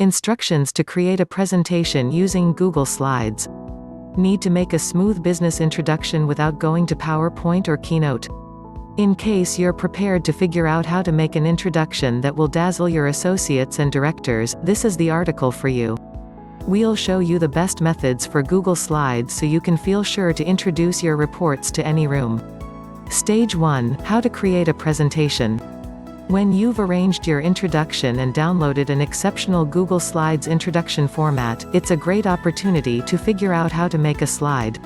Instructions to create a presentation using Google Slides. Need to make a smooth business introduction without going to PowerPoint or Keynote? In case you're prepared to figure out how to make an introduction that will dazzle your associates and directors, this is the article for you. We'll show you the best methods for Google Slides so you can feel sure to introduce your reports to any room. Stage 1: How to create a presentation. When you've arranged your introduction and downloaded an exceptional Google Slides introduction format, it's a great opportunity to figure out how to make a slide.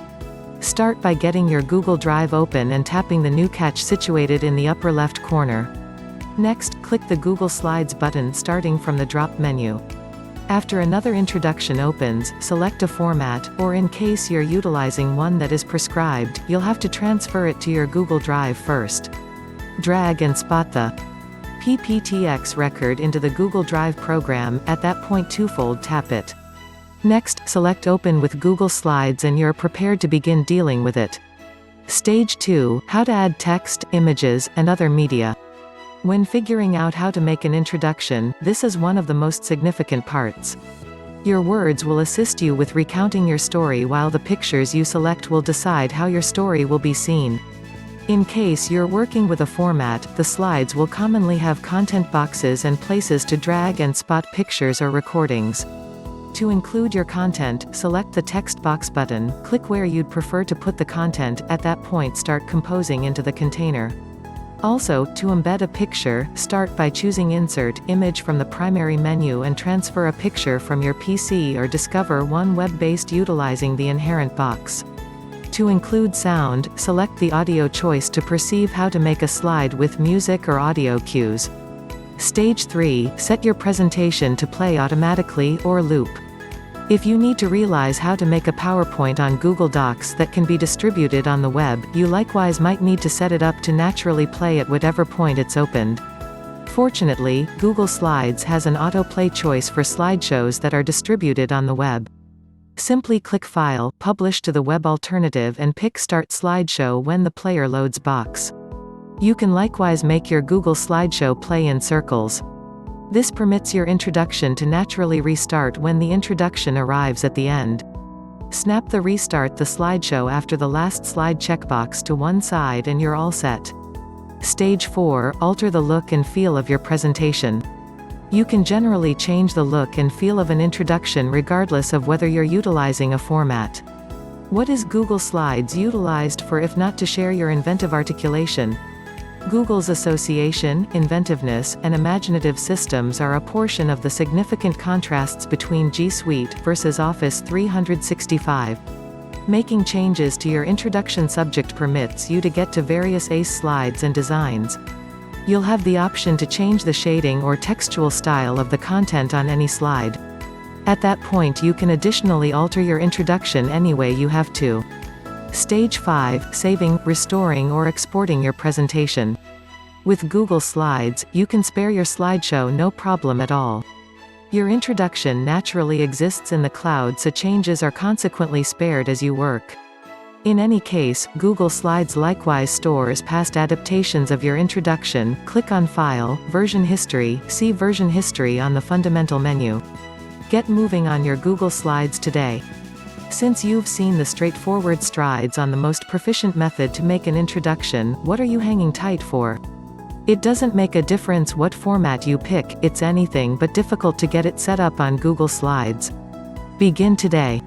Start by getting your Google Drive open and tapping the new catch situated in the upper left corner. Next, click the Google Slides button starting from the drop menu. After another introduction opens, select a format, or in case you're utilizing one that is prescribed, you'll have to transfer it to your Google Drive first. Drag and spot the PPTX record into the Google Drive program. At that point, twofold tap it. Next, select Open with Google Slides and you're prepared to begin dealing with it. Stage 2: How to add text, images, and other media. When figuring out how to make an introduction, this is one of the most significant parts. Your words will assist you with recounting your story, while the pictures you select will decide how your story will be seen. In case you're working with a format, the slides will commonly have content boxes and places to drag and spot pictures or recordings. To include your content, select the text box button, click where you'd prefer to put the content, at that point start composing into the container. Also, to embed a picture, start by choosing Insert Image from the primary menu and transfer a picture from your PC or discover one web-based utilizing the inherent box. To include sound, select the audio choice to perceive how to make a slide with music or audio cues. Stage 3: Set your presentation to play automatically or loop. If you need to realize how to make a PowerPoint on Google Docs that can be distributed on the web, you likewise might need to set it up to naturally play at whatever point it's opened. Fortunately, Google Slides has an autoplay choice for slideshows that are distributed on the web. Simply click File, Publish to the web alternative and pick Start Slideshow when the player loads box. You can likewise make your Google Slideshow play in circles. This permits your introduction to naturally restart when the introduction arrives at the end. Snap the Restart the slideshow after the last slide checkbox to one side and you're all set. Stage 4: Alter the look and feel of your presentation. You can generally change the look and feel of an introduction regardless of whether you're utilizing a format. What is Google Slides utilized for if not to share your inventive articulation? Google's association, inventiveness, and imaginative systems are a portion of the significant contrasts between G Suite versus Office 365. Making changes to your introduction subject permits you to get to various ACE slides and designs. You'll have the option to change the shading or textual style of the content on any slide. At that point you can additionally alter your introduction any way you have to. Stage 5: Saving, restoring or exporting your presentation. With Google Slides, you can spare your slideshow no problem at all. Your introduction naturally exists in the cloud, so changes are consequently spared as you work. In any case, Google Slides likewise stores past adaptations of your introduction. Click on File, Version History, see Version History on the fundamental menu. Get moving on your Google Slides today. Since you've seen the straightforward strides on the most proficient method to make an introduction, what are you hanging tight for? It doesn't make a difference what format you pick, it's anything but difficult to get it set up on Google Slides. Begin today.